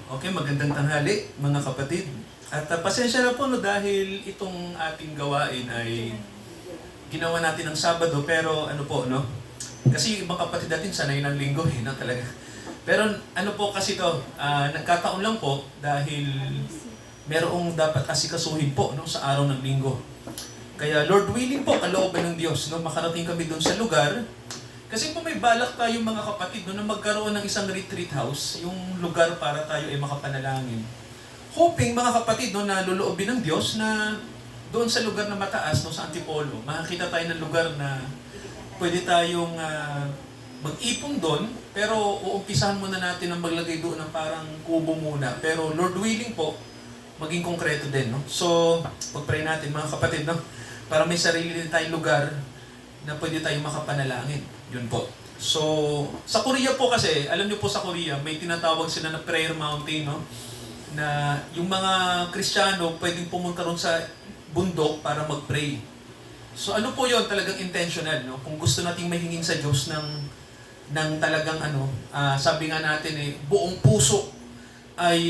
Okay, magandang tanghali mga kapatid. At pasensya na po no, dahil itong ating gawain ay ginawa natin ng Sabado, pero ano po no? Kasi yung ibang kapatid natin sanay ng linggo no talaga. Pero ano po kasi to, nagkataon lang po dahil merong dapat asikasuhin po no sa araw ng linggo. Kaya Lord willing po, kalooban ng Diyos no, makarating kami doon sa lugar. Kasi po may balak tayong mga kapatid no, na magkaroon ng isang retreat house, yung lugar para tayo ay makapanalangin. Hoping mga kapatid no, na luluobin ng Diyos na doon sa lugar na mataas no, sa Antipolo, makakita tayo ng lugar na pwede tayong mag-ipon doon, pero uumpisahan muna natin ang maglagay doon ng parang kubo muna. Pero Lord willing po, maging konkreto din. No? So, pag-pray natin mga kapatid, no? Para may sarili din tayong lugar na pwede tayong makapanalangin. Yun po. So, sa Korea po kasi, alam niyo po sa Korea, may tinatawag sila na prayer mountain, no? Na yung mga Kristiyano pwedeng pumunta ron sa bundok para mag-pray. So, ano po yun? Talagang intentional, no? Kung gusto nating mahingin sa Diyos ng talagang sabi nga natin buong puso, ay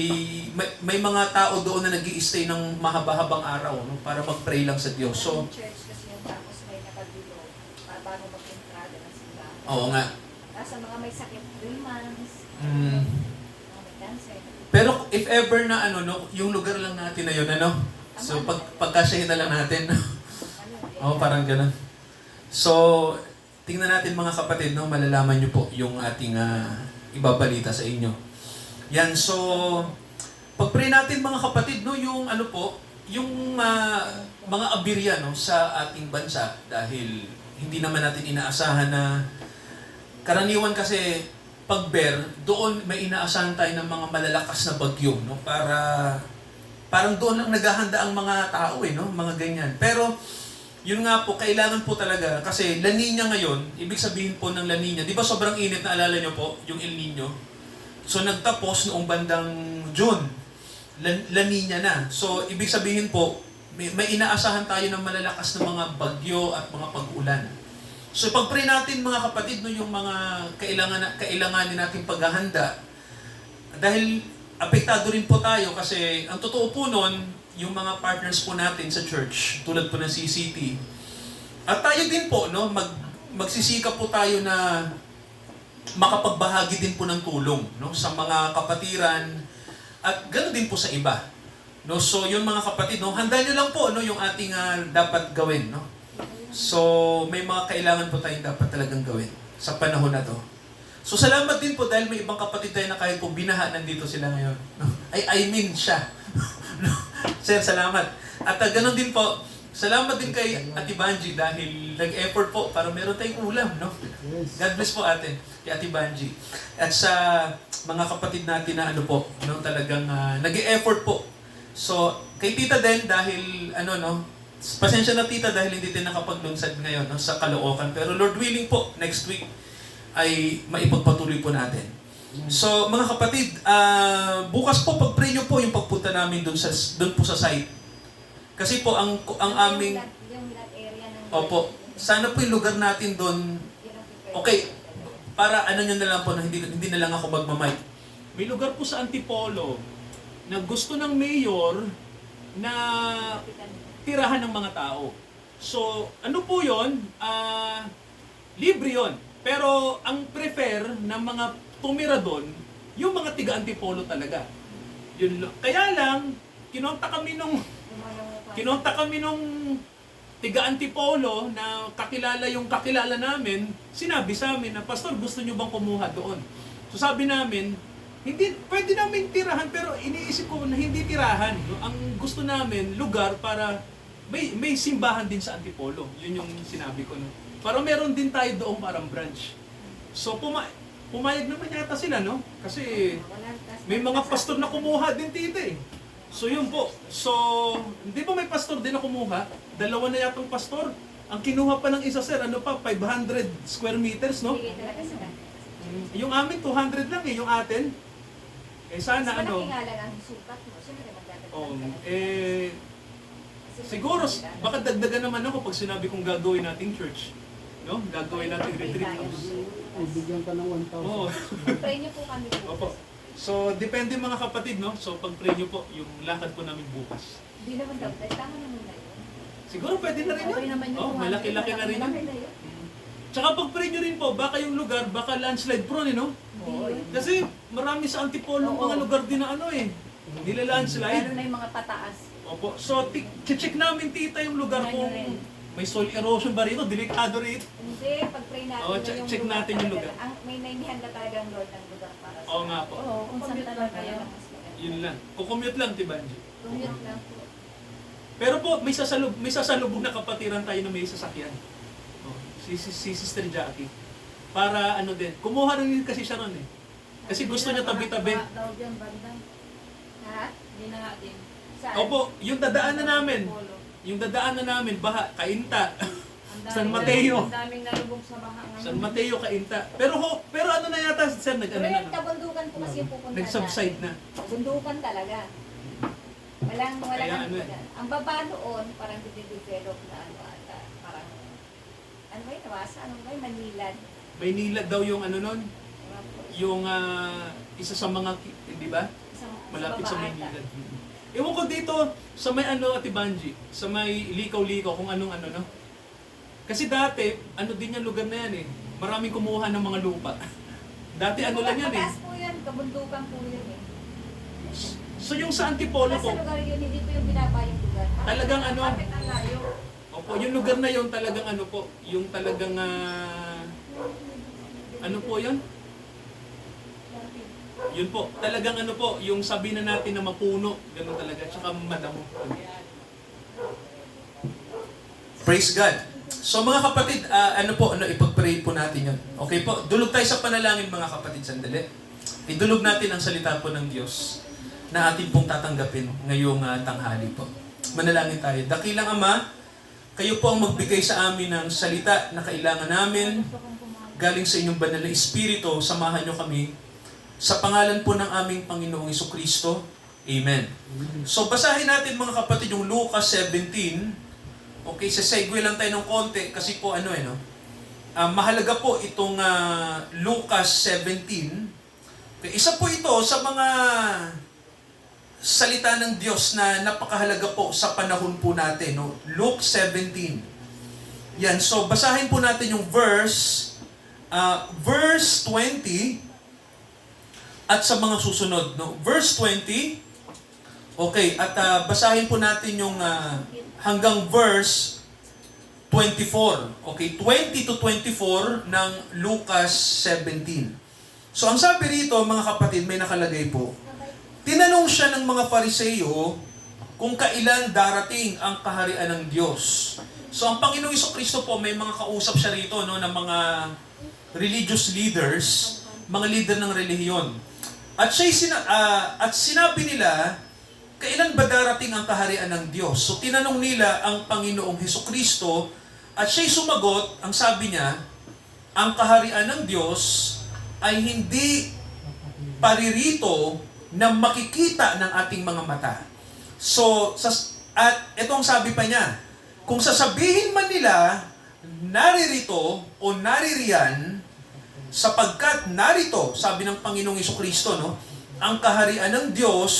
may mga tao doon na nag-i-stay ng mahaba-habang araw, no? Para mag-pray lang sa Diyos. So, church kasi yung tapos may nakagulo bago mag-entrada ng simbahan. oo nga. Sa mga may sakit, 3 months, Mm. mga may cancer. Pero if ever na yung lugar lang natin na yun, So pagkasyahin na lang natin. Parang gano'n. So, tingnan natin mga kapatid, no, malalaman niyo po yung ating ibabalita sa inyo. Yan, so pag-pray natin mga kapatid, no, yung yung mga abirya no sa ating bansa, dahil hindi naman natin inaasahan na karaniwan kasi pag-bear, doon may inaasahan tayo ng mga malalakas na bagyo, no? Parang doon lang naghahanda ang mga tao, no? Mga ganyan. Pero, yun nga po, kailangan po talaga, kasi La Nina ngayon, ibig sabihin po ng La Nina, di ba sobrang init na alala nyo po, yung El Nino? So, nagtapos noong bandang June, La Nina na. So, ibig sabihin po, may inaasahan tayo ng malalakas na mga bagyo at mga pag-ulan. So pag-pray natin mga kapatid, no, yung mga kailanganin natin paghahanda, dahil apektado rin po tayo kasi ang totoo po nun, yung mga partners po natin sa church, tulad po ng CCT, at tayo din po, no, magsisikap po tayo na makapagbahagi din po ng tulong, no, sa mga kapatiran at ganoon din po sa iba. No, so yun mga kapatid, no, handa nyo lang po no, yung ating dapat gawin, no. So, may mga kailangan po tayong dapat talagang gawin sa panahon na to. So, salamat din po dahil may ibang kapatid tayo na kahit po binaha, nandito sila ngayon. I mean siya. Sir, salamat. At ganoon din po, salamat din kay Ate Banji dahil nag-effort po para meron tayong ulam, no? God bless po ate, kay Ate Banji. At sa mga kapatid natin na no, talagang nag-effort po. So, kay Tita din dahil pasensya na tita dahil hindi tayo nakapaglunsad ngayon no, sa Caloocan. Pero Lord willing po, next week ay maipagpatuloy po natin. So, mga kapatid, bukas po pag-pray nyo po yung pagpunta namin doon po sa site. Kasi po ang aming Yung lot area ng opo, sana po yung lugar natin doon. Okay, para nyo na lang po na hindi na lang ako magmamic. May lugar po sa Antipolo na gusto ng mayor na tirahan ng mga tao. So, ano po yun? Libre yun. Pero ang prefer ng mga tumira doon, yung mga tiga-Antipolo talaga. Yun, kaya lang, kinonta kami nung tiga-Antipolo na kakilala namin, sinabi sa amin na, Pastor, gusto nyo bang kumuha doon? So sabi namin, hindi, pwede namin tirahan, pero iniisip ko na hindi tirahan. No? Ang gusto namin, lugar para may simbahan din sa Antipolo. Yun yung sinabi ko. No? Para meron din tayo doon parang branch. So pumayag naman yata sila, no? Kasi may mga pastor na kumuha din dito eh. So yun po. So, hindi ba may pastor din na kumuha? 2 na yatang pastor. Ang kinuha pa ng isa, sir, 500 square meters, no? Hindi talaga sila. Yung amin, 200 lang eh, yung atin. Sana Mas malaki nga lang ang sukat mo. Siyempre, magdadagdag. Siguro, baka dagdagan naman ako pag sinabi kong gagawin nating church. No? Gagawin nating retreat house. Bigyan ka ng 1,000. Oo. Pray niyo po kami. Opo. So, depende mga kapatid, no? So, pag-pray nyo po, yung lakad po namin bukas. Hindi naman daw. Dahil tama naman na yun. Siguro pwede na rin Okay yun. naman yun. Oh, malaki-laki na rin yun. Malaki na yun. Tsaka pag-pray nyo rin po, baka yung lugar, baka landslide prone, no? Oo, yun. Kasi marami sa antipolo Oo. mga lugar din na ano eh. Nila landslide. Lalo na yung mga pataas. Opo. So, check namin tita yung lugar Tingnan kung nyo rin. may soil erosion ba rito, delikado rito. Hindi, pag-pray natin Oo, na check natin yung lugar. May nainihan na talaga ang Lord ng lugar para sa Oo nga po. Oo, kung saan talaga yun. Yun lang. Kukumute lang, Tibanji. Commute lang po. Pero po, may sasalubog na kapatiran tayo na may sasakyan. Oh, si Sister Jackie. Para ano din, kumuha rin kasi siya ron eh. Kasi gusto niya tabi-tabi. Daw dyan, banda. Ha? Hindi na natin. Saan? Opo, yung dadaan na namin. Yung dadaan na namin, baha, Kainta. San Mateo. Ang daming nalubog sa baha ngayon. San Mateo, Kainta. pero ano na yata, sir, Pero ano yung na? kabundukan po kasi yung pupunta Nag-subside na. Bundukan talaga. Walang Kaya ano. ano eh. Ang baba noon, parang dinedevelop na ano ata. Parang, ano ba yun, nawasa? Ano ba yun, Manilad. Maynila daw yung ano nun, Ewan ko. yung isa sa mga, hindi ba? Malapit sa baba Maynila. ata. Ewan ko dito, sa may ano, Ate Banji, sa may likaw-likaw, kung anong ano, no? Kasi dati, ano din yung lugar na yan eh. Maraming kumuha ng mga lupa. Dati ano lang yan eh. Mataas po yan, kabundukan po yun eh. So yung sa Antipolo Nasa po, lugar yun, hindi po yung binabayang lugar. Talagang ano? Bakit ang layo? opo, yung lugar na yun talagang ano po, yung talagang, ano po yun? Yun po, talagang ano po, yung sabi na natin na mapuno, gano'n talaga, tsaka madamo. Praise God. So mga kapatid, ipag-pray po natin yun. Okay po, dulog tayo sa panalangin mga kapatid, sandali. Idulog natin ang salita po ng Diyos na ating pong tatanggapin ngayong tanghali po. Manalangin tayo. Dakilang Ama, kayo po ang magbigay sa amin ng salita na kailangan namin. Galing sa inyong banal na Espiritu, samahan nyo kami. Sa pangalan po ng aming Panginoong Jesucristo. Amen. So basahin natin mga kapatid yung Lucas 17. Okay, segue lang tayo ng konti kasi po mahalaga po itong Lucas 17. Okay, isa po ito sa mga salita ng Diyos na napakahalaga po sa panahon po natin. No? Luke 17. Yan, so basahin po natin yung verse 20 at sa mga susunod. No? Verse 20. Okay, at basahin po natin yung hanggang verse 24. Okay, 20 to 24 ng Lucas 17. So ang sabi rito, mga kapatid, may nakalagay po. Tinanong siya ng mga Fariseo kung kailan darating ang kaharian ng Diyos. So ang Panginoong Jesucristo po, may mga kausap siya rito no, ng mga religious leaders, mga leader ng relihiyon. At sinabi nila, kailan ba darating ang kaharian ng Diyos? So tinanong nila ang Panginoong Jesucristo at siya'y sumagot, ang sabi niya, ang kaharian ng Diyos ay hindi paririto na makikita ng ating mga mata. So, at itong sabi pa niya, kung sasabihin man nila, naririto o naririyan, sapagkat narito, sabi ng Panginoong Jesucristo, no, ang kaharian ng Diyos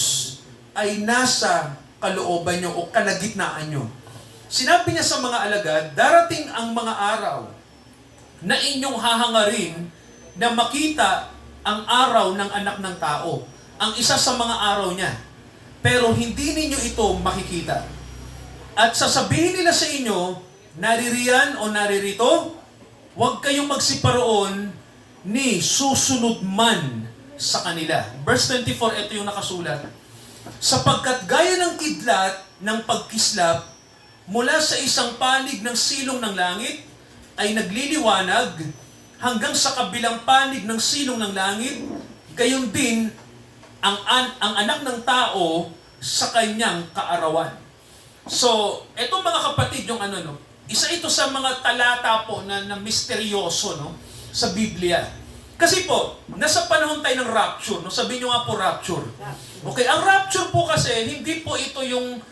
ay nasa kalooban nyo o kalagitnaan nyo. Sinabi niya sa mga alagad, darating ang mga araw na inyong hahangarin na makita ang araw ng anak ng tao. Ang isa sa mga araw niya. Pero hindi ninyo ito makikita. At sasabihin nila sa inyo, naririyan o naririto, huwag kayong magsiparoon ni susunod man sa kanila. Verse 24, ito yung nakasulat. Sapagkat gaya ng kidlat ng pagkislap mula sa isang panig ng silong ng langit ay nagliliwanag hanggang sa kabilang panig ng silong ng langit, gayon din ang anak ng tao sa kanyang kaarawan. So, eto mga kapatid, yung isa ito sa mga talata po na misteryoso sa Biblia. Kasi po, nasa panahon tayo ng rapture. Sabihin nyo nga po rapture. Okay, ang rapture po kasi, hindi po ito yung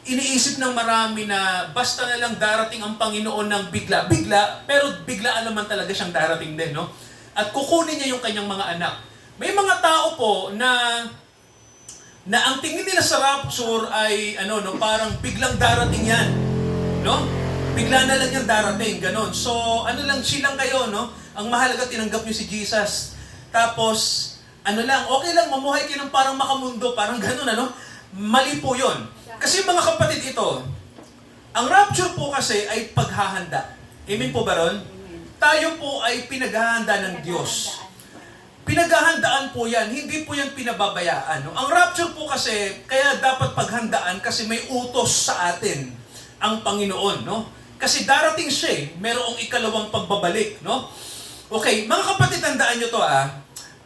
iniisip ng marami na basta na lang darating ang Panginoon ng bigla. Bigla, pero biglaan naman talaga siyang darating din. No? At kukunin niya yung kanyang mga anak. May mga tao po na ang tingin nila sa rapture ay parang biglang darating yan, no? Bigla na lang yan darating, ganon. So, silang kayo, no? Ang mahalaga tinanggap niyo si Jesus. Tapos, okay lang, mamuhay kayo ng parang makamundo, parang ganon, Mali po 'yon. Kasi mga kapatid, ito, ang rapture po kasi ay paghahanda. Amen po ba ron? Tayo po ay pinaghahanda ng Diyos. Pinaghahandaan po yan, hindi po yan pinababayaan. No? Ang rapture po kasi, kaya dapat paghandaan kasi may utos sa atin ang Panginoon. No? Kasi darating siya merong ikalawang pagbabalik. No? Okay, mga kapatid, tandaan nyo to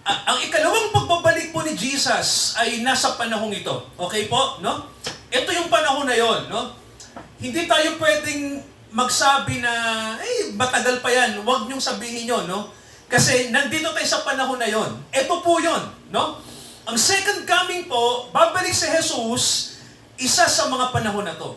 ang ikalawang pagbabalik po ni Jesus ay nasa panahong ito. Okay po? No? Ito yung panahon na yon. No? Hindi tayo pwedeng magsabi na, matagal pa yan. Huwag niyong sabihin yun. No? Kasi nandito tayo sa panahon na yon. Ito po yon, no? Ang second coming po, babalik si Jesus, isa sa mga panahon na to.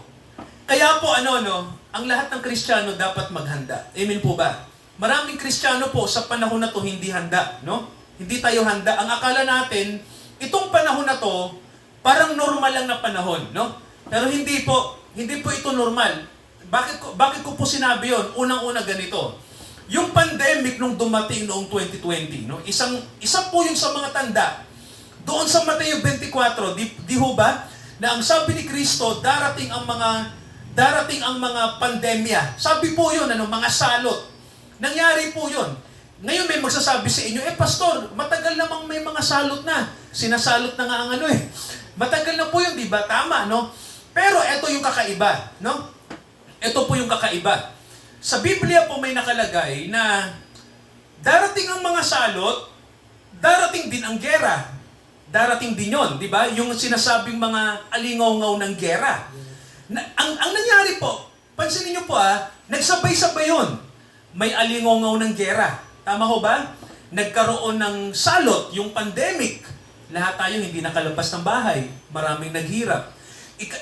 Kaya po ang lahat ng Kristiyano dapat maghanda. Amen po ba? Maraming Kristiyano po sa panahon na to hindi handa, no? Hindi tayo handa. Ang akala natin, itong panahon na to, parang normal lang na panahon, no? Pero hindi po ito normal. Bakit ko po sinabi yon? Unang-una ganito. Yung pandemic nung dumating noong 2020, no? Isa po yung sa mga tanda. Doon sa Mateo 24, di ho ba? Na ang sabi ni Kristo, darating ang mga pandemya. Sabi po yun, mga salot. Nangyari po yun. Ngayon may magsasabi sa inyo, pastor, matagal namang may mga salot na. Sinasalot na nga ang Matagal na po yun, di ba? Tama, no? Pero ito yung kakaiba, no? Ito po yung kakaiba. Sa Biblia po may nakalagay na darating ang mga salot, darating din ang gera. Darating din yon, di ba? Yung sinasabing mga alingaw-ngaw ng gera. Ang nangyari po, pansinin niyo po nagsabay-sabay yon. May alingaw-ngaw ng gera. Tama ho ba? Nagkaroon ng salot, yung pandemic. Lahat tayo hindi nakalabas ng bahay. Maraming naghirap.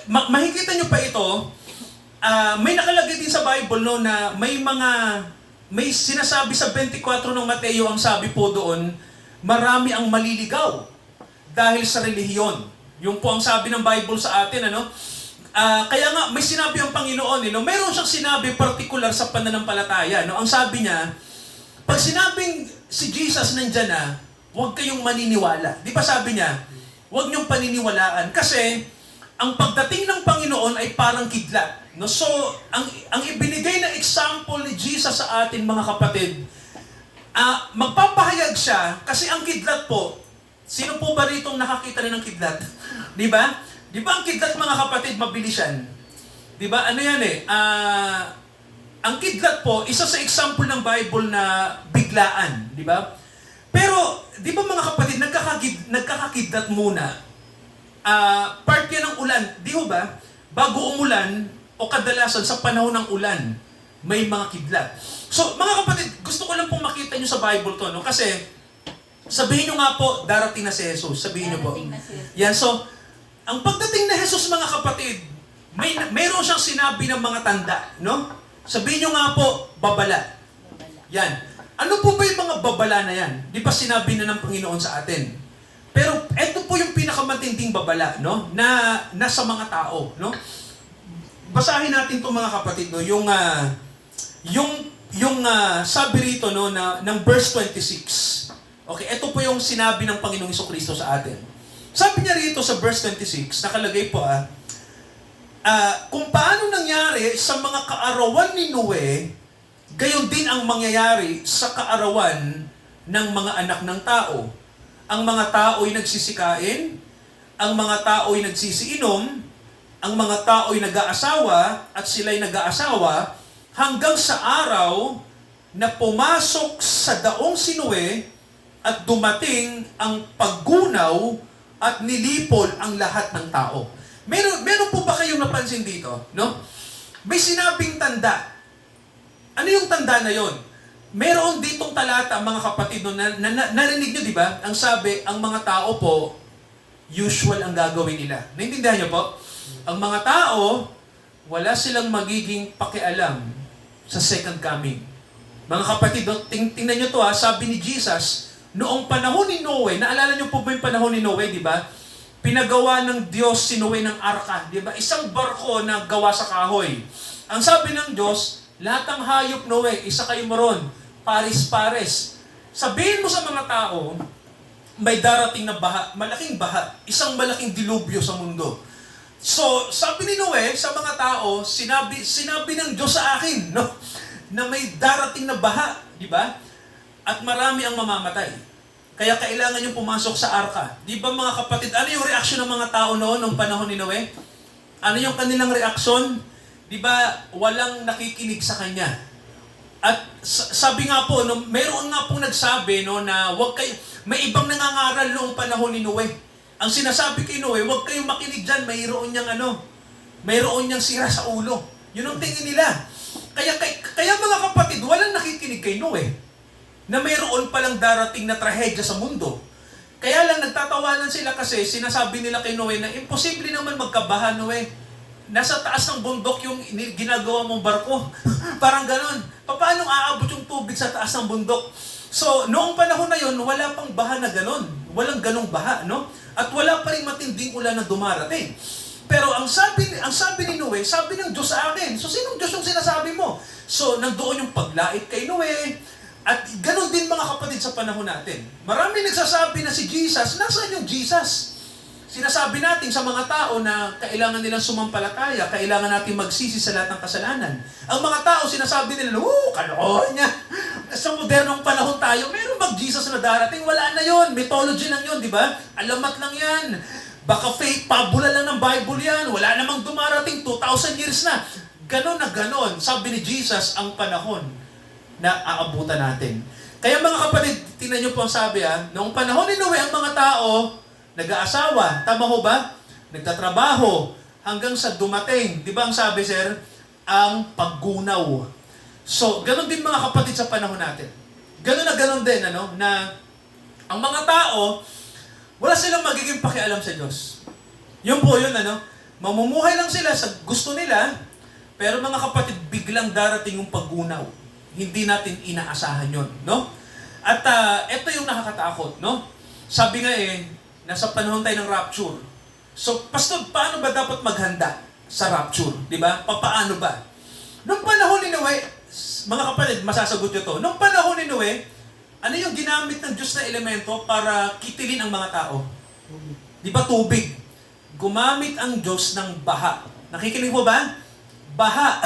Makikita niyo pa ito, may nakalagay din sa Bible na may sinasabi sa 24 ng Mateo, ang sabi po doon, marami ang maliligaw dahil sa relihiyon. Yung po ang sabi ng Bible sa atin, kaya nga may sinabi ang Panginoon, mayroon siyang sinabi particular sa pananampalataya. Ang sabi niya, pag sinabing si Jesus nandyan huwag kayong maniniwala. Di ba sabi niya, huwag niyong paniniwalaan kasi ang pagdating ng Panginoon ay parang kidlat. No? So, ang ibinigay na example ni Jesus sa atin, mga kapatid, magpapahayag siya kasi ang kidlat po, sino po ba rito nakakita na ng kidlat? Di ba? Di ba ang kidlat, mga kapatid, mabilis yan? Di ba? Ang kidlat po, isa sa example ng Bible na biglaan. Di ba? Pero, di ba mga kapatid, nagkakakidlat muna. Part yan ng ulan. Di ho ba? Bago umulan, o kadalasan sa panahon ng ulan, may mga kidlat. So, mga kapatid, gusto ko lang pong makita nyo sa Bible to, no? Kasi, sabihin nyo nga po, darating na si Jesus. Sabihin nyo po. Yan, so, ang pagdating na Jesus, mga kapatid, mayroon siyang sinabi ng mga tanda, no? Sabihin nyo nga po, babala. Yan. Ano po ba yung mga babala na yan? Di ba sinabi na ng Panginoon sa atin? Pero, eto po yung pinakamatinding babala, no? Na nasa mga tao, no? Basahin natin 'tong mga kapatid, no, yung sabi rito, no, ng verse 26. Okay, ito po yung sinabi ng Panginoong Jesucristo sa atin. Sabi niya rito sa verse 26, nakalagay po kung paano nangyari sa mga kaarawan ni Noe, gayon din ang mangyayari sa kaarawan ng mga anak ng tao. Ang mga tao ay nagsisikain, ang mga tao ay nagsisiinom, ang mga tao ay nag-aasawa at sila'y nag-aasawa hanggang sa araw na pumasok sa daong si Noe at dumating ang paggunaw at nilipol ang lahat ng tao. Meron po ba kayong napansin dito? No? May sinabing tanda. Ano yung tanda na yon? Meron ditong talata, mga kapatid, no, narinig nyo, di ba? Ang sabi, ang mga tao po, usual ang gagawin nila. Naintindihan nyo po? Ang mga tao, wala silang magiging pakialam sa second coming. Mga kapatid, tingnan nyo to sabi ni Jesus, noong panahon ni Noe, naalala niyo po ba yung panahon ni Noe, di ba? Pinagawa ng Diyos si Noe ng arka, di ba? Isang barko na gawa sa kahoy. Ang sabi ng Diyos, lahat ng hayop, Noe, isa kayo moron, pares-pares. Sabihin mo sa mga tao, may darating na baha, malaking baha, isang malaking dilubyo sa mundo. So, sabi ni Noe sa mga tao, sinabi ng Diyos sa akin, no? Na may darating na baha, di ba? At marami ang mamamatay. Kaya kailangan yung pumasok sa arka. Di ba mga kapatid, ano yung reaksyon ng mga tao noon nung panahon ni Noe? Ano yung kanilang reaksyon? Di ba walang nakikinig sa kanya? At sabi nga po, no, meron nga pong nagsabi no, na wag kayo, may ibang nangangaral noong panahon ni Noe. Ang sinasabi kay Noe, wag kayong makinig dyan, mayroon niyang sira sa ulo. Yun ang tingin nila. Kaya mga kapatid, walang nakikinig kay Noe na mayroon palang darating na trahedya sa mundo. Kaya lang nagtatawanan sila kasi sinasabi nila kay Noe na imposible naman magkabaha, Noe. Nasa taas ng bundok yung ginagawa mong barko. Parang ganon. Paano aabot yung tubig sa taas ng bundok? So, noong panahon na yon, wala pang baha na ganon. Walang ganong baha, no? At wala pa rin matinding ulan na dumarating. Pero ang sabi ni Noe, sabi ng Diyos sa akin. So, sinong Diyos yung sinasabi mo? So, nandoon yung paglait kay Noe. At ganoon din mga kapatid sa panahon natin. Marami nagsasabi na si Jesus, nasaan yung Jesus? Sinasabi natin sa mga tao na kailangan nilang sumampalataya, kailangan natin magsisi sa lahat ng kasalanan. Ang mga tao sinasabi nila, kalokohan niya. Sa modernong panahon tayo, meron mag-Jesus na darating? Wala na yon, mythology lang yon, di ba? Alamat lang yan. Baka fake, pabula lang ng Bible yan. Wala namang dumarating, 2,000 years na. Ganon na ganon, sabi ni Jesus, ang panahon na aabutan natin. Kaya mga kapatid, tingnan niyo po ang sabi noong panahon ni Noe, ang mga tao, nag-aasawa, tama ho ba? Nagtatrabaho, hanggang sa dumating, di ba ang sabi sir, ang paggunaw. So, ganun din mga kapatid sa panahon natin. Ganun din, na ang mga tao, wala silang magiging pakialam sa Diyos. Yun po yun, mamumuhay lang sila sa gusto nila, pero mga kapatid, biglang darating yung paggunaw. Hindi natin inaasahan yun, no? At ito yung nakakatakot, no? Sabi nga nasa panahon tayo ng rapture. So, pastor, paano ba dapat maghanda sa rapture? Di ba? Paano ba? Nung panahon ni Noe, mga kapatid, masasagot nyo to. Nung panahon ni Noe, ano yung ginamit ng Diyos na elemento para kitilin ang mga tao? Di ba tubig? Gumamit ang Diyos ng baha. Nakikinig mo ba? Baha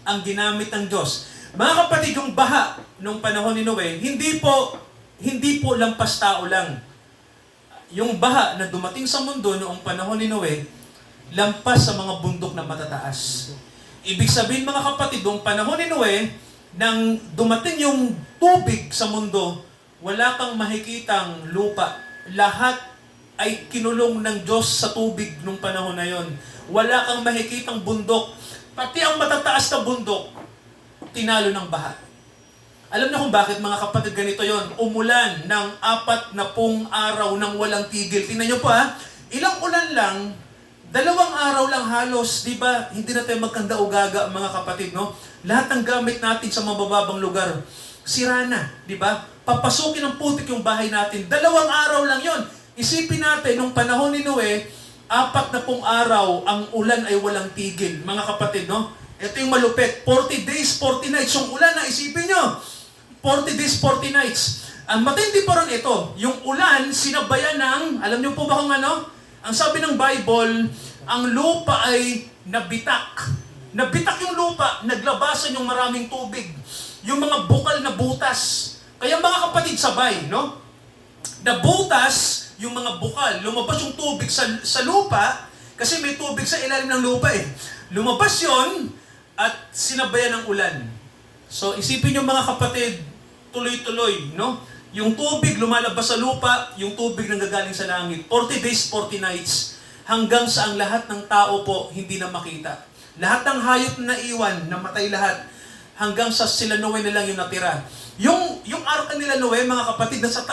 ang ginamit ng Diyos. Mga kapatid, yung baha nung panahon ni Noe, hindi po lampas tao lang. Yung baha na dumating sa mundo noong panahon ni Noe, lampas sa mga bundok na matataas. Ibig sabihin mga kapatid, noong panahon ni Noe, nang dumating yung tubig sa mundo, wala kang makikitang lupa. Lahat ay kinulong ng Diyos sa tubig nung panahon na yon. Wala kang makikitang bundok. Pati ang matataas na bundok, tinalo ng baha. Alam na kung bakit mga kapatid ganito yon. Umulan ng 40 araw nang walang tigil. Tingnan nyo po ilang ulan lang, 2 araw lang halos, di ba? Hindi na tayo magkanda-ugaga mga kapatid, no? Lahat ng gamit natin sa mabababang lugar, sira na, di ba? Papasukin ng putik yung bahay natin. 2 araw lang yon. Isipin natin, nung panahon ni Noe, 40 araw, ang ulan ay walang tigil. Mga kapatid, no? Ito yung malupit. 40 days, 40 nights. Yung ulan na, isipin nyo. 40 days, 40 nights. Ang matindi pa rin ito, yung ulan, sinabayan ng, alam niyo po ba kung ano? Ang sabi ng Bible, ang lupa ay nabitak. Nabitak yung lupa, naglabasan yung maraming tubig. Yung mga bukal na butas. Kaya mga kapatid, sabay, no? Nabutas yung mga bukal. Lumabas yung tubig sa lupa, kasi may tubig sa ilalim ng lupa Lumabas yon at sinabayan ng ulan. So, isipin nyo mga kapatid, tuloy-tuloy, no? Yung tubig lumalabas sa lupa, yung tubig nanggagaling sa langit. 40 days, 40 nights. Hanggang sa ang lahat ng tao po hindi na makita. Lahat ng hayop na naiwan, namatay lahat. Hanggang sa sila Noe na lang yung natira. Yung arka nila Noe, mga kapatid, nasa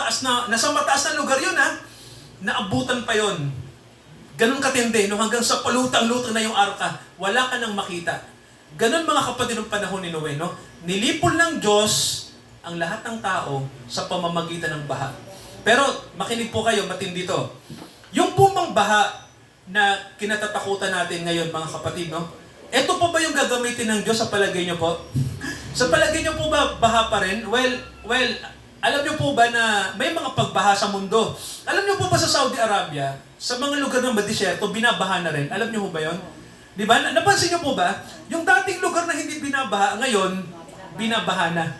mataas na lugar yun Naabutan pa yon. Ganun katindi, no? Hanggang sa palutang-lutang na yung arka. Wala ka nang makita. Ganun mga kapatid ng panahon ni Noe, no? Nilipol ng Diyos ang lahat ng tao sa pamamagitan ng baha. Pero makinig po kayo, matindi to. Yung pumang baha na kinatatakutan natin ngayon, mga kapatid, no? Ito po ba yung gagamitin ng Diyos sa palagay nyo po? Sa palagay nyo po ba baha pa rin? Well, alam nyo po ba na may mga pagbaha sa mundo? Alam nyo po ba sa Saudi Arabia, sa mga lugar ng madisyerto, binabaha na rin? Alam nyo po ba yun? Di ba? Napansin nyo po ba? Yung dating lugar na hindi binabaha, ngayon, binabaha na.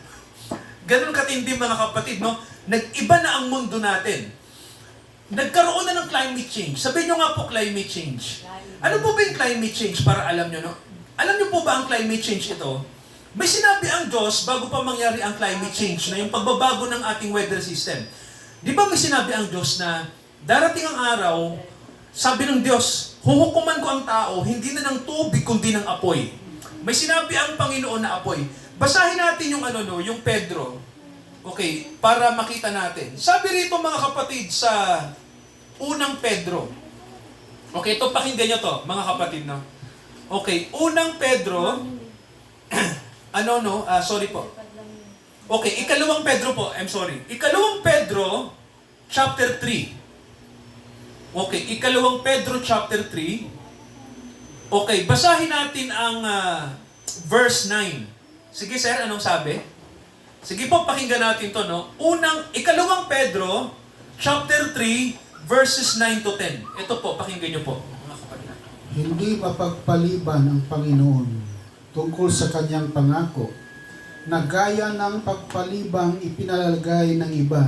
Ganun katindi mga kapatid, no? Nag-iba na ang mundo natin. Nagkaroon na ng climate change. Sabihin nyo nga po climate change. Ano po ba yung climate change para alam nyo, no? Alam nyo po ba ang climate change ito? May sinabi ang Diyos bago pa mangyari ang climate change na yung pagbabago ng ating weather system. Di ba may sinabi ang Diyos na darating ang araw, sabi ng Diyos, huhukuman ko ang tao, hindi na ng tubig kundi ng apoy. May sinabi ang Panginoon na apoy. Basahin natin yung yung Pedro. Okay, para makita natin. Sabi rito mga kapatid sa unang Pedro. Okay, ito pakinggan nyo to, mga kapatid, no? Okay, unang Pedro, sorry po. Okay, ikalawang Pedro po, I'm sorry. Ikalawang Pedro, chapter 3. Okay, ikalawang Pedro, chapter 3. Okay, basahin natin ang verse 9. Sige sir, anong sabi? Sige po, pakinggan natin to, no? Ikalawang Pedro, chapter 3, verses 9 to 10. Ito po, pakinggan nyo po, mga kapatid. Hindi mapagpaliban ang Panginoon tungkol sa kanyang pangako, na gaya ng pagpalibang ipinalalagay ng iba,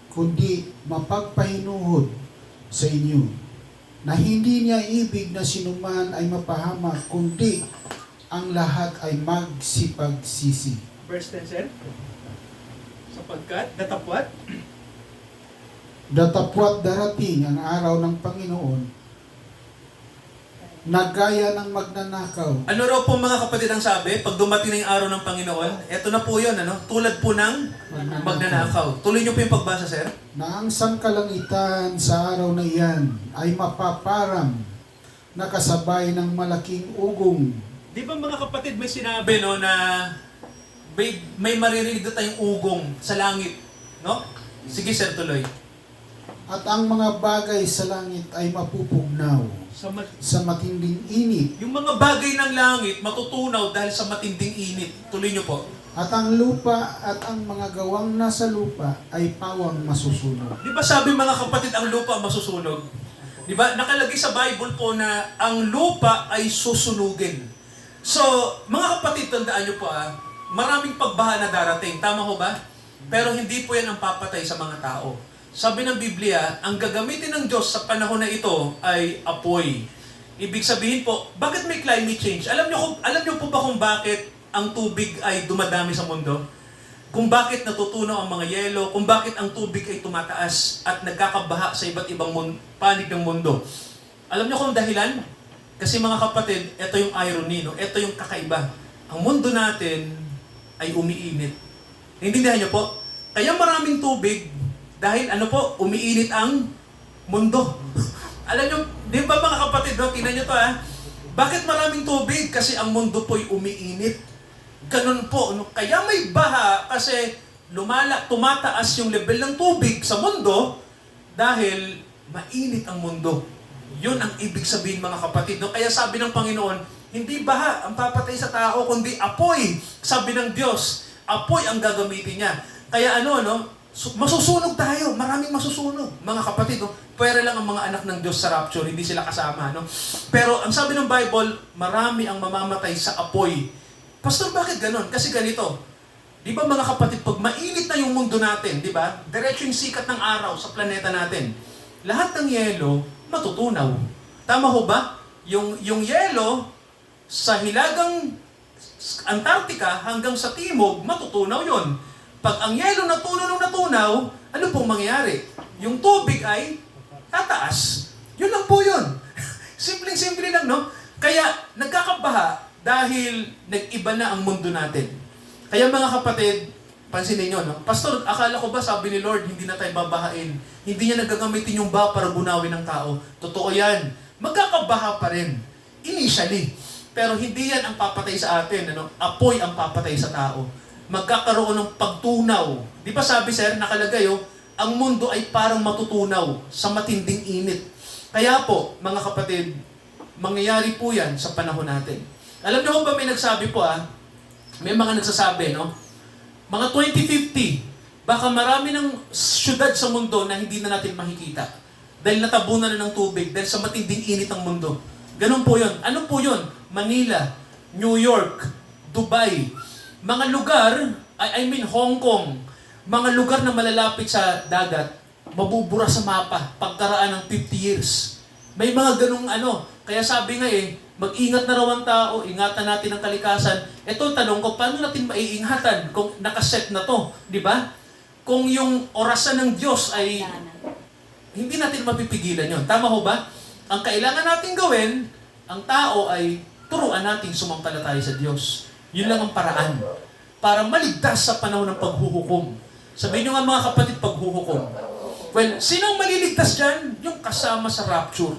kundi mapagpahinuhod sa inyo, na hindi niya ibig na sinuman ay mapahamak, kundi ang lahat ay magsipagsisi. Verse 10, sir? Sapagkat, datapwat? Datapwat darating ang araw ng Panginoon, na gaya ng magnanakaw. Ano raw po mga kapatid ang sabi? Pag dumating na yung araw ng Panginoon, eto na po yun, tulad po ng magnanakaw. Tuloy nyo po yung pagbasa, sir. Na ang sangkalangitan sa araw na iyan ay mapaparam na kasabay ng malaking ugong. Di ba mga kapatid may sinabi na may maririnig na tayong ugong sa langit, no? Sige sir, tuloy. At ang mga bagay sa langit ay mapupugnaw sa matinding init. Yung mga bagay ng langit matutunaw dahil sa matinding init. Tuloy nyo po. At ang lupa at ang mga gawang nasa lupa ay pawang masusunog. Di ba sabi mga kapatid, ang lupa masusunog? Di ba? Nakalagay sa Bible po na ang lupa ay susunugin. So, mga kapatid, tandaan nyo po maraming pagbaha na darating. Tama ho ba? Pero hindi po yan ang papatay sa mga tao. Sabi ng Biblia, ang gagamitin ng Diyos sa panahon na ito ay apoy. Ibig sabihin po, bakit may climate change? Alam niyo po ba kung bakit ang tubig ay dumadami sa mundo? Kung bakit natutunaw ang mga yelo, kung bakit ang tubig ay tumataas at nagkakabaha sa iba't ibang panig ng mundo. Alam niyo kung dahilan? Kasi mga kapatid, ito yung irony, no? Ito yung kakaiba. Ang mundo natin ay umiinit. Naintindihan niyo po? Kaya maraming tubig dahil umiinit ang mundo. Alam niyo, di ba mga kapatid, tingnan niyo to Bakit maraming tubig? Kasi ang mundo po'y umiinit. Ganun po. Kaya may baha kasi tumataas yung level ng tubig sa mundo dahil mainit ang mundo. Yun ang ibig sabihin mga kapatid. Kaya sabi ng Panginoon, hindi baha ang papatay sa tao, kundi apoy. Sabi ng Diyos, apoy ang gagamitin niya. Kaya masusunog tayo. Maraming masusunog. Mga kapatid, pwera lang ang mga anak ng Diyos sa rapture, hindi sila kasama. Pero ang sabi ng Bible, marami ang mamamatay sa apoy. Pastor, bakit ganon? Kasi ganito. Di ba mga kapatid, pag mainit na yung mundo natin, di ba? Diretso yung sikat ng araw sa planeta natin. Lahat ng yelo, matutunaw. Tama ho ba? Yung yelo, sa hilagang Antarctica hanggang sa timog, matutunaw yon. Pag ang yelo natunaw, ano pong mangyayari? Yung tubig ay tataas. Yun lang po yun. Simpleng-simple lang, no? Kaya nagkakabaha dahil nag-iba na ang mundo natin. Kaya mga kapatid, pansinin nyo, no? Pastor, akala ko ba sabi ni Lord, hindi na tayo babahain. Hindi niya nagagamitin yung baha para gunawin ng tao. Totoo yan. Magkakabaha pa rin. Initially. Pero hindi yan ang papatay sa atin. Apoy ang papatay sa tao. Magkakaroon ng pagtunaw. Di ba sabi sir, nakalagay ang mundo ay parang matutunaw sa matinding init. Kaya po, mga kapatid, mangyayari po yan sa panahon natin. Alam niyo ba may nagsabi po may mga nagsasabi, no? Mga 2050, baka marami ng syudad sa mundo na hindi na natin makikita. Dahil natabunan na ng tubig, dahil sa matinding init ng mundo. Ganun po yun. Ano po yun? Manila, New York, Dubai, mga lugar, Hong Kong, mga lugar na malalapit sa dagat, mabubura sa mapa pagkaraan ng 50 years. May mga ganung kaya sabi nga mag-ingat na raw ang tao, ingatan natin ang kalikasan. Ito, tanong ko, paano natin maiingatan kung nakaset na to? Di ba? Kung yung orasan ng Diyos ay hindi natin mapipigilan yon. Tama ho ba? Ang kailangan natin gawin, ang tao ay turuan natin sumampalataya sa Diyos. Yun lang ang paraan para maligtas sa panahon ng paghuhukom. Sabihin nyo nga mga kapatid, paghuhukom. Well, sino ang maliligtas dyan? Yung kasama sa rapture.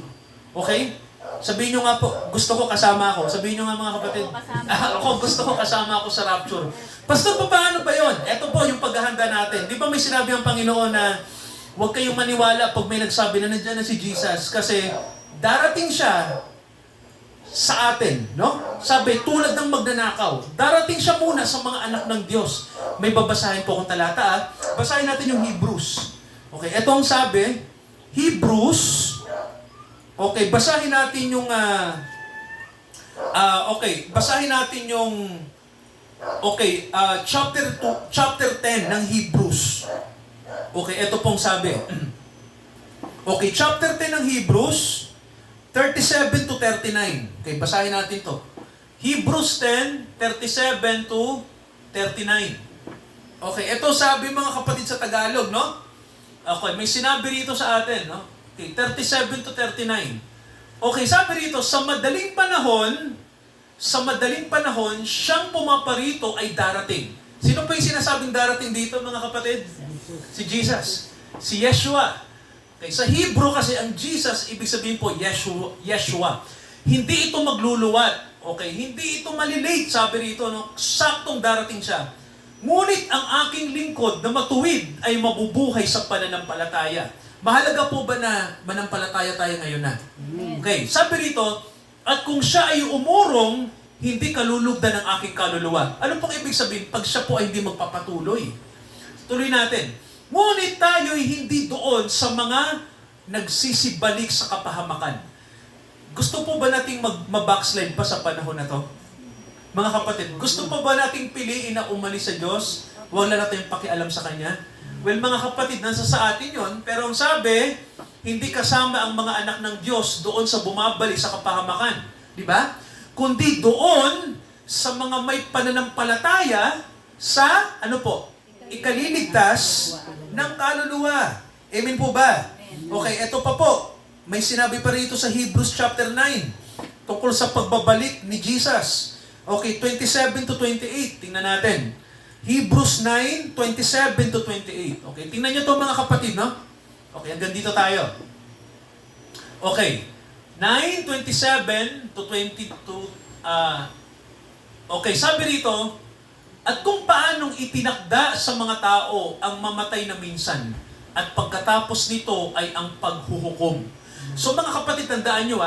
Okay? Sabihin nyo nga po, gusto ko kasama ako. Sabihin nyo nga mga kapatid, ako gusto ko kasama ako sa rapture. Pastor, paano ba yun? Ito po yung paghahanda natin. Di ba may sinabi ang Panginoon na huwag kayong maniwala pag may nagsabi na nandiyan na si Jesus kasi darating siya sa atin, no? Sabi, tulad ng magnanakaw, darating siya muna sa mga anak ng Diyos. May babasahin po akong talata, Basahin natin yung Hebrews. Okay, ito ang sabi, Hebrews. Okay, basahin natin yung basahin natin yung chapter 10 ng Hebrews. Okay, ito pong sabi. Okay, chapter 10 ng Hebrews, 37 to 39. Okay, basahin natin to. Hebrews 10, 37 to 39. Okay, ito sabi mga kapatid sa Tagalog, no? Okay, may sinabi rito sa atin, no? Okay, 37 to 39. Okay, sabi rito, sa madaling panahon, siyang pumaparito ay darating. Sino pa yung sinasabing darating dito, mga kapatid? Si Jesus. Si Yeshua. Okay, sa Hebrew kasi ang Jesus, ibig sabihin po, Yeshua. Hindi ito magluluwat. Okay, hindi ito malilate, sabi rito, no? Saktong darating siya. Ngunit ang aking lingkod na matuwid ay mabubuhay sa pananampalataya. Mahalaga po ba na manampalataya tayo ngayon na? Okay, sabi rito, at kung siya ay umurong, hindi kalulugdan ng aking kaluluwa. Ano pong ibig sabihin pag siya po ay hindi magpapatuloy? Tuloy natin. Ngunit tayo'y hindi doon sa mga nagsisibalik sa kapahamakan. Gusto po ba nating mag-backslide pa sa panahon na to? Mga kapatid, gusto pa ba nating piliin na umalis sa Diyos? Wala natin pakialam sa Kanya? Well, mga kapatid, nasa sa atin yon. Pero ang sabi, hindi kasama ang mga anak ng Diyos doon sa bumabalik sa kapahamakan. Di ba? Kundi doon sa mga may pananampalataya sa, ikaliligtas ng kaluluwa. Amen po ba? Okay, eto pa po. May sinabi pa rito sa Hebrews chapter 9 tungkol sa pagbabalik ni Jesus. Okay, 27 to 28. Tingnan natin. Hebrews 9, 27 to 28. Okay, tingnan nyo to mga kapatid, no? Okay, hanggang dito tayo. Okay, 9, 27 to 22. Okay, sabi rito, at kung paanong itinakda sa mga tao ang mamatay na minsan, at pagkatapos nito ay ang paghuhukom. So mga kapatid, tandaan nyo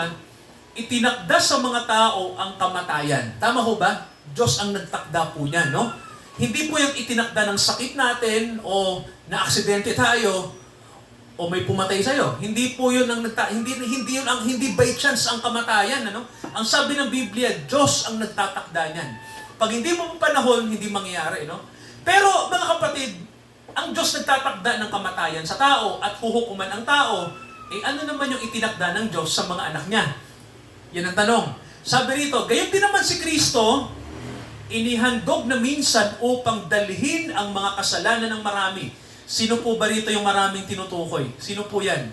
itinakda sa mga tao ang kamatayan. Tama ho ba? Diyos ang nagtakda po niyan, no? Hindi po yung itinakda ng sakit natin o na-aksidente tayo o may pumatay sa'yo. Hindi po yun hindi by chance ang kamatayan, ano? Ang sabi ng Biblia, Diyos ang nagtatakda niyan. Pag hindi mo panahon, hindi mangyayari, no? Pero mga kapatid, ang Diyos nagtatakda ng kamatayan sa tao at huhukuman ang tao, ano naman yung itinakda ng Diyos sa mga anak niya? Yan ang tanong. Sabi rito, gayon din naman si Kristo, inihandog na minsan upang dalhin ang mga kasalanan ng marami. Sino po ba rito yung maraming tinutukoy? Sino po yan?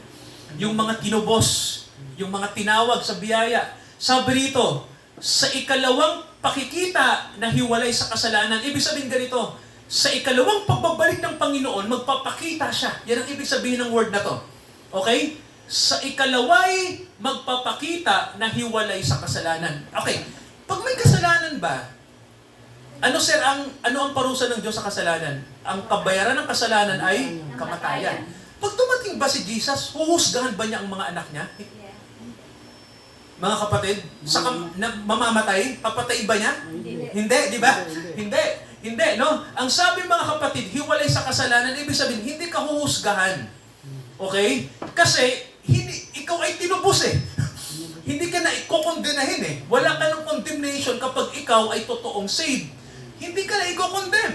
Yung mga tinubos, yung mga tinawag sa biyaya. Sabi rito, sa ikalawang pakikita na hiwalay sa kasalanan, ibig sabihin ganito, sa ikalawang pagbabalik ng Panginoon, magpapakita siya. Yan ang ibig sabihin ng word na to. Okay? Sa ikalaway, magpapakita na hiwalay sa kasalanan. Okay, pag may kasalanan ba, ano ang parusa ng Diyos sa kasalanan? Ang kabayaran ng kasalanan ay kamatayan. Pag dumating ba si Jesus, huhusgahan ba niya ang mga anak niya? Yeah. Mga kapatid, mamamatay, papatay ba niya? Hindi, di ba? Hindi, no? Ang sabi mga kapatid, hiwalay sa kasalanan, ibig sabihin, hindi ka huhusgahan. Okay? Kasi, ikaw ay tinubos eh. Hindi ka na ikokondemnahin eh. Wala ka ng condemnation kapag ikaw ay totoong saved. Hindi ka na ikokondemn.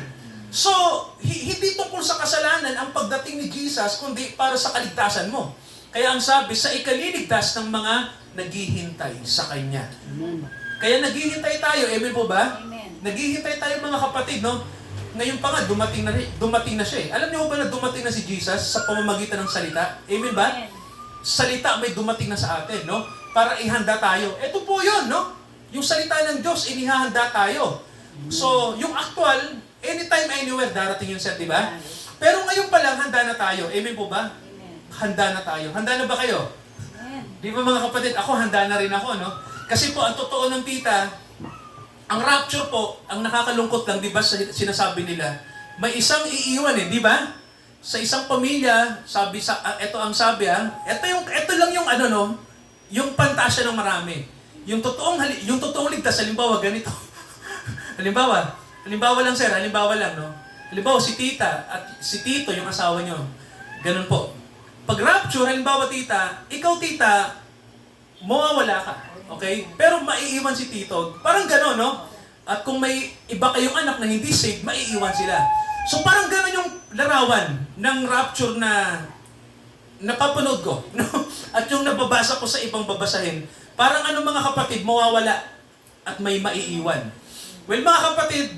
So, hindi tungkol sa kasalanan ang pagdating ni Jesus, kundi para sa kaligtasan mo. Kaya ang sabi, sa ikaliligtas ng mga naghihintay sa Kanya. Kaya naghihintay tayo, amen po ba? Amen. Naghihintay tayo mga kapatid, no? Ngayon pa nga, dumating na siya eh. Alam niyo ba na dumating na si Jesus sa pamamagitan ng salita? Amen ba? Amen. Salita may dumating na sa atin, no? Para ihanda tayo. Ito po yun, no? Yung salita ng Diyos, inihahanda tayo. So, yung actual, anytime, anywhere, darating yun, sir, di ba? Pero ngayon pa lang, handa na tayo. Amen po ba? Amen. Handa na tayo. Handa na ba kayo? Amen. Di ba mga kapatid, ako handa na rin ako, no? Kasi po, ang totoo ng tita, ang rapture po, ang nakakalungkot lang, di ba, sinasabi nila, may isang iiwan eh, di ba? Sa isang pamilya, ito ang sabi ito lang yung ano, no? Yung pantasya ng marami. Yung totoong ligtas, halimbawa, ganito. halimbawa lang, sir, halimbawa lang, no? Halimbawa, si tita at si tito, yung asawa nyo. Ganun po. Pag rapture, halimbawa, tita, ikaw, tita, mawawala ka. Okay? Pero maiiwan si tito. Parang gano'n, no? At kung may iba kayong anak na hindi saved, maiiwan sila. So parang gano'n yung larawan ng rapture na napapanood ko. No? At yung nababasa ko sa ibang babasahin. Parang ano mga kapatid, mawawala at may maiiwan. Well, mga kapatid,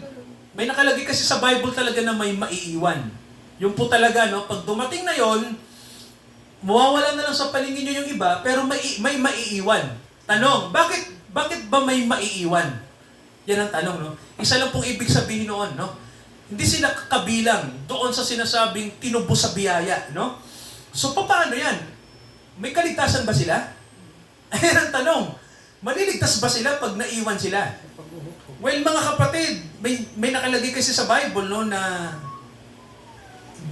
may nakalagay kasi sa Bible talaga na may maiiwan. Yung po talaga, no? Pag dumating na yon, mawawala na lang sa paningin nyo yung iba, pero may maiiwan. Tanong, bakit ba may maiiwan? Yan ang tanong, no? Isa lang pong ibig sabihin noon, no? Hindi sila kabilang doon sa sinasabing tinubos sa biyaya, no? So, paano yan? May kaligtasan ba sila? Ayan ang tanong. Maliligtas ba sila pag naiwan sila? Well, mga kapatid, may nakalagay kasi sa Bible, no, na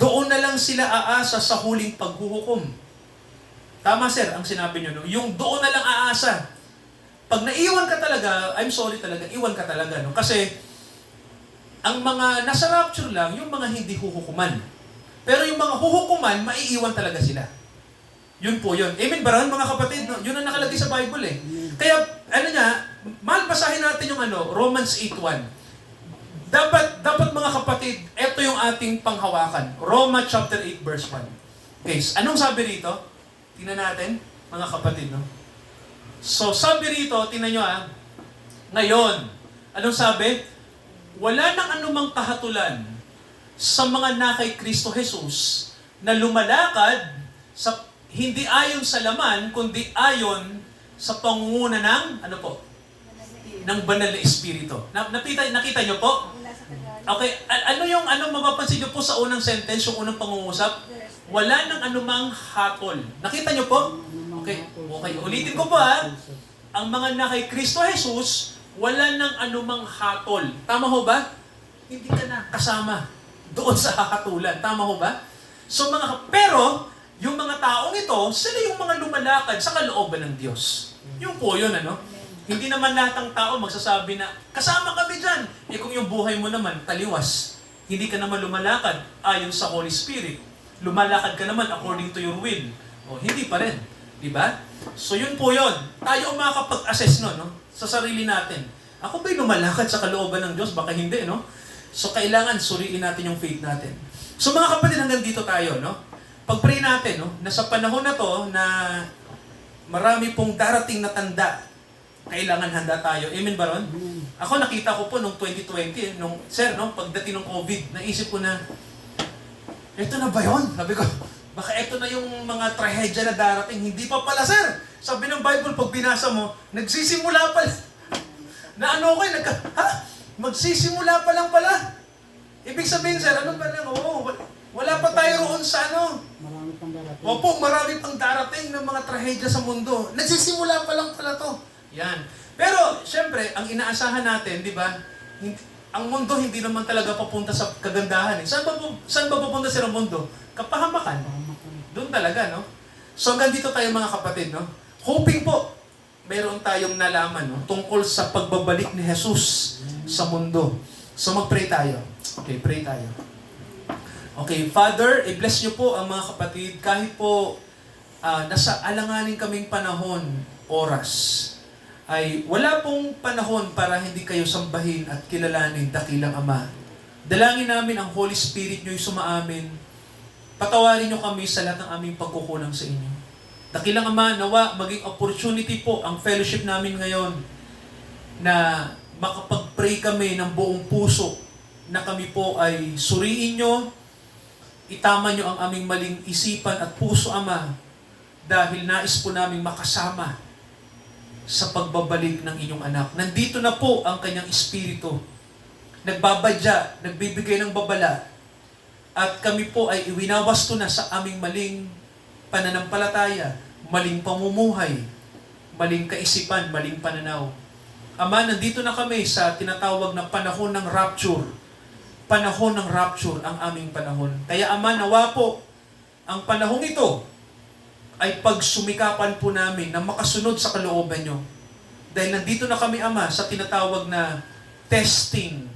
doon na lang sila aasa sa huling paghuhukom. Tama, sir, ang sinabi nyo, no? Yung doon na lang aasa. Pag naiwan ka talaga, I'm sorry talaga, iwan ka talaga, no? Kasi, ang mga nasa rapture lang, yung mga hindi huhukuman. Pero yung mga huhukuman, maiiwan talaga sila. Yun po yun. Amen ba ron, mga kapatid? No? Yun ang nakalagay sa Bible eh. Kaya, mahal basahin natin yung Romans 8:1. Dapat mga kapatid, ito yung ating panghawakan. Romans chapter 8 verse 1. Okay, anong sabi rito? Tingnan natin, mga kapatid, no? So, sabi rito, tingnan nyo ngayon, anong sabi? Wala nang anumang kahatulan sa mga nakay Kristo Jesus na lumalakad sa hindi ayon sa laman, kundi ayon sa pangunguna ng, ng banal na Espiritu. Nakita nyo po? Wala sa Tagalog. Okay, mapapansin nyo po sa unang sentence, yung unang pangungusap? Wala nang anumang hatol. Nakita nyo po? Okay, ulitin ko po Ang mga nakay Kristo Jesus, wala nang anumang hatol. Tama ho ba? Hindi ka na kasama doon sa hahatulan. Tama ho ba? So pero, yung mga taong ito, sila yung mga lumalakad sa kalooban ng Diyos. Yung po yun, Hindi naman lahat ng tao magsasabi na, kasama kami dyan. Kung yung buhay mo naman, taliwas. Hindi ka naman lumalakad ayon sa Holy Spirit. Lumalakad ka naman according to your will. O, hindi pa rin. Diba? So yun po yun. Tayo ang makakapag-assess no? Sa sarili natin. Ako ba'y lumalakad sa kalooban ng Diyos? Baka hindi, no? So kailangan suriin natin yung faith natin. So mga kapatid, hanggang dito tayo, no? Pag-pray natin, no? Na sa panahon na to, na marami pong darating na tanda, kailangan handa tayo. Amen ba ron? Ako nakita ko po nung 2020, pagdating ng COVID, naisip ko na, eto na ba yun? Sabi ko, baka eto na yung mga trahedya na darating. Hindi pa pala, sir. Sabi ng Bible, pag binasa mo, nagsisimula pa. Magsisimula pa lang pala. Ibig sabihin, sir, ano ba lang? Wala pa tayo roon sa Marami pang darating. Opo, marami pang darating ng mga trahedya sa mundo. Nagsisimula pa lang pala to. Yan. Pero, syempre, ang inaasahan natin, di ba, ang mundo hindi naman talaga papunta sa kagandahan. Saan ba papunta sila mundo? Kapahamakan. Doon talaga, no? So hanggang dito tayo mga kapatid, no? Hoping po, meron tayong nalaman, no? Tungkol sa pagbabalik ni Jesus sa mundo. So mag-pray tayo. Okay, pray tayo. Okay, Father, i-bless niyo po ang mga kapatid kahit po nasa alanganin kaming panahon, oras, ay wala pong panahon para hindi kayo sambahin at kilalanin, dakilang Ama. Dalangin namin ang Holy Spirit niyo'y sumaamin. Patawarin niyo kami sa lahat ng aming pagkukulang sa inyo. Dakilang Ama, nawa maging opportunity po ang fellowship namin ngayon na makapag-pray kami ng buong puso na kami po ay suriin niyo, itama niyo ang aming maling isipan at puso, Ama, dahil nais po namin makasama sa pagbabalik ng inyong anak. Nandito na po ang kanyang espiritu. Nagbabadya, nagbibigay ng babala, at kami po ay iwinawasto na sa aming maling pananampalataya, maling pamumuhay, maling kaisipan, maling pananaw. Ama, nandito na kami sa tinatawag na panahon ng rapture. Panahon ng rapture ang aming panahon. Kaya Ama, nawa po, ang panahong ito ay pagsumikapan po namin na makasunod sa kalooban nyo. Dahil nandito na kami, Ama, sa tinatawag na testing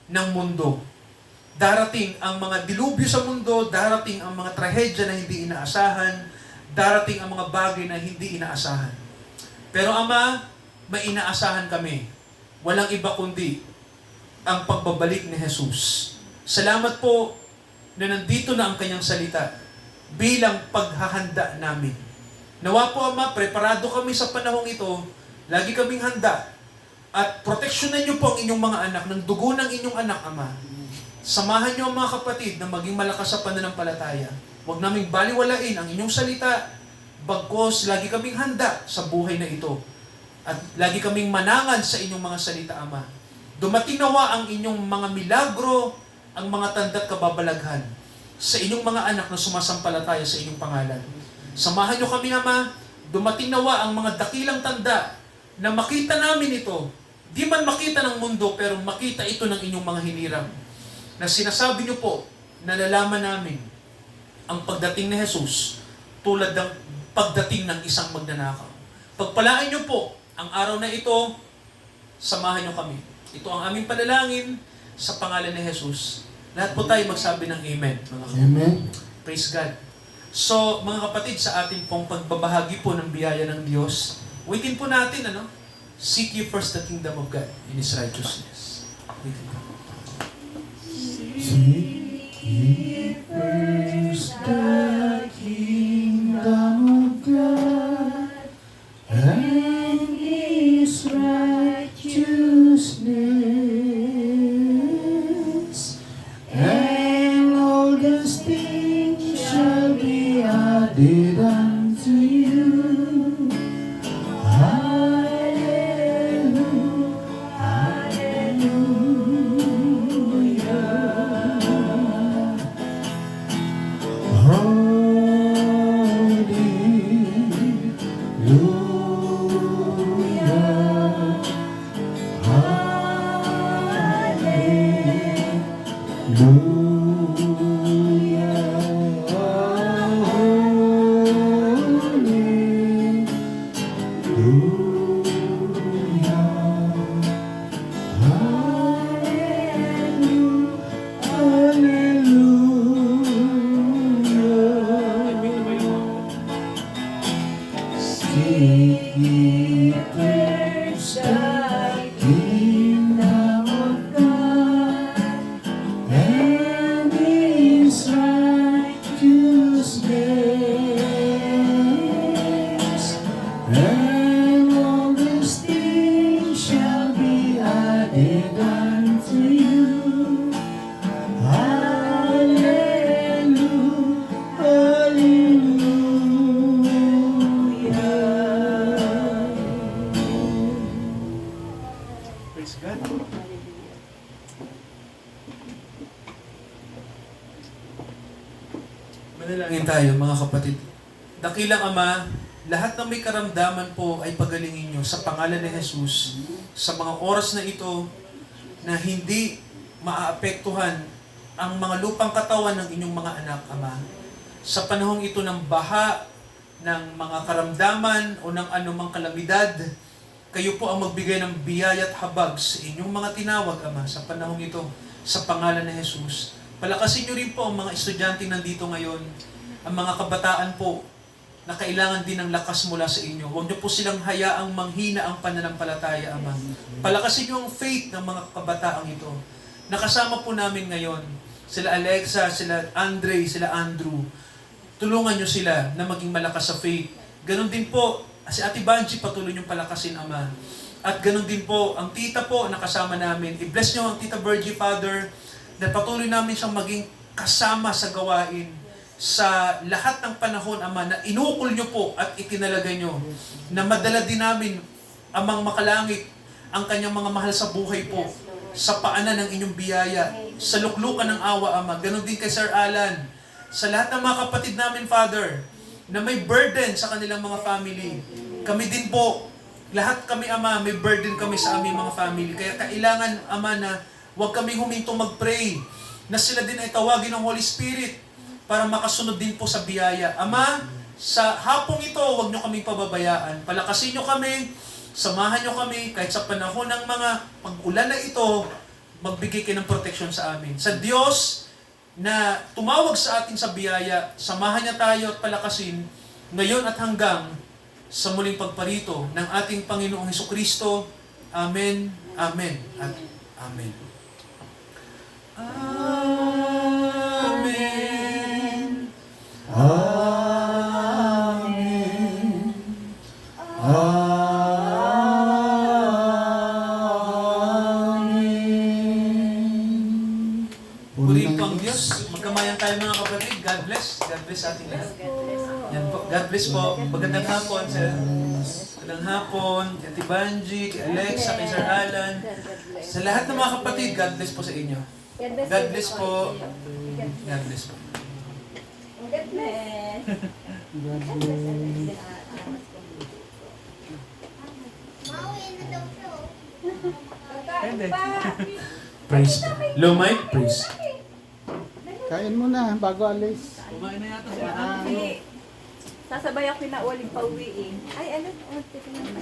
ng mundo. Darating ang mga dilubyo sa mundo, darating ang mga trahedya na hindi inaasahan, darating ang mga bagay na hindi inaasahan. Pero Ama, may inaasahan kami. Walang iba kundi ang pagbabalik ni Jesus. Salamat po na nandito na ang kanyang salita bilang paghahanda namin. Nawa po, Ama, preparado kami sa panahong ito, lagi kaming handa, at proteksyonan niyo po ang inyong mga anak, ng dugo ng inyong anak, Ama. Samahan niyo ang mga kapatid na maging malakas sa pananampalataya. Huwag naming baliwalain ang inyong salita, bagkos lagi kaming handa sa buhay na ito. At lagi kaming manangan sa inyong mga salita, Ama. Dumating nawa ang inyong mga milagro, ang mga tanda't kababalaghan sa inyong mga anak na sumasampalataya sa inyong pangalan. Samahan niyo kami, Ama. Dumating nawa ang mga dakilang tanda na makita namin ito. Di man makita ng mundo, pero makita ito ng inyong mga hinirang. Na sinasabi niyo po, nalalaman namin ang pagdating ni Jesus tulad ng pagdating ng isang magnanakaw. Pagpalaan niyo po ang araw na ito, samahan niyo kami. Ito ang aming panalangin sa pangalan ni Jesus. Lahat po tayo magsabi ng Amen. Mga kapatid. Amen. Praise God. So, mga kapatid, sa ating pong pagbabahagi po ng biyaya ng Diyos, waitin po natin, seek ye first the kingdom of God in His righteousness. Waitin po. Seek ye first the kingdom of God and His righteousness, and all these things shall be added unto you. Seek ye first the kingdom of God and His righteousness, and all these things shall be added unto you. Hallelujah, hallelujah. Praise God. Manalangin tayo, mga kapatid. Dakilang Ama, lahat ng may karamdaman po ay pagalingin niyo sa pangalan ni Jesus sa mga oras na ito na hindi maaapektuhan ang mga lupang katawan ng inyong mga anak, Ama. sa panahong ito ng baha, ng mga karamdaman o ng anumang kalamidad, kayo po ang magbigay ng biyaya at habag sa inyong mga tinawag, Ama, sa panahong ito, sa pangalan ng Jesus. Palakasin niyo rin po ang mga estudyante nandito ngayon, ang mga kabataan po, na kailangan din ng lakas mula sa inyo. Huwag niyo po silang hayaang manghina ang pananampalataya, Ama. Palakasin niyo ang faith ng mga kabataang ito. Nakasama po namin ngayon, sila Alexa, sila Andre, sila Andrew. Tulungan niyo sila na maging malakas sa faith. Ganon din po, si Ate Banji, patuloy niyong palakasin, Ama. At ganon din po, ang tita po, nakasama namin. I-bless niyo ang Tita Virgie, Father, na patuloy namin siyang maging kasama sa gawain sa lahat ng panahon, Ama, na inukol niyo po at itinalaga niyo. Na madala din namin, Amang makalangit, ang kanyang mga mahal sa buhay po, sa paanan ng inyong biyaya, sa luklukan ng awa, Ama. Ganon din kay Sir Alan, sa lahat ng mga kapatid namin, Father, na may burden sa kanilang mga family. Kami din po, lahat kami, Ama, may burden kami sa aming mga family. Kaya kailangan, Ama, na huwag kami humintong mag-pray, na sila din ay tawagin ng Holy Spirit para makasunod din po sa biyaya. Ama, sa hapong ito, huwag nyo kaming pababayaan. Palakasin nyo kami, samahan nyo kami, kahit sa panahon ng mga pag-ulan na ito, magbigay kayo ng protection sa amin. Sa Diyos, na tumawag sa atin sa biyaya, samahan niya tayo at palakasin ngayon at hanggang sa muling pagparito ng ating Panginoong Hesukristo. Amen, Amen, at Amen. Amen. Amen. Amen. Purihin po ang Diyos. Magkamayan tayo mga kapatid. God bless. God bless sa ating lahat. Yan po. God bless po. Magandang hapon, sir. Magandang hapon. Kay Ate Banji, kay Alexa, kay Sir Alan. Sa lahat ng mga kapatid, God bless po sa inyo. God bless po. God bless po. God bless. God bless. Praise. Lumay, praise. Kain mo na bago alis. Kumain na yata Sasabay ako na uling pa uwi eh. Ay, ano? Oh, titignan pa.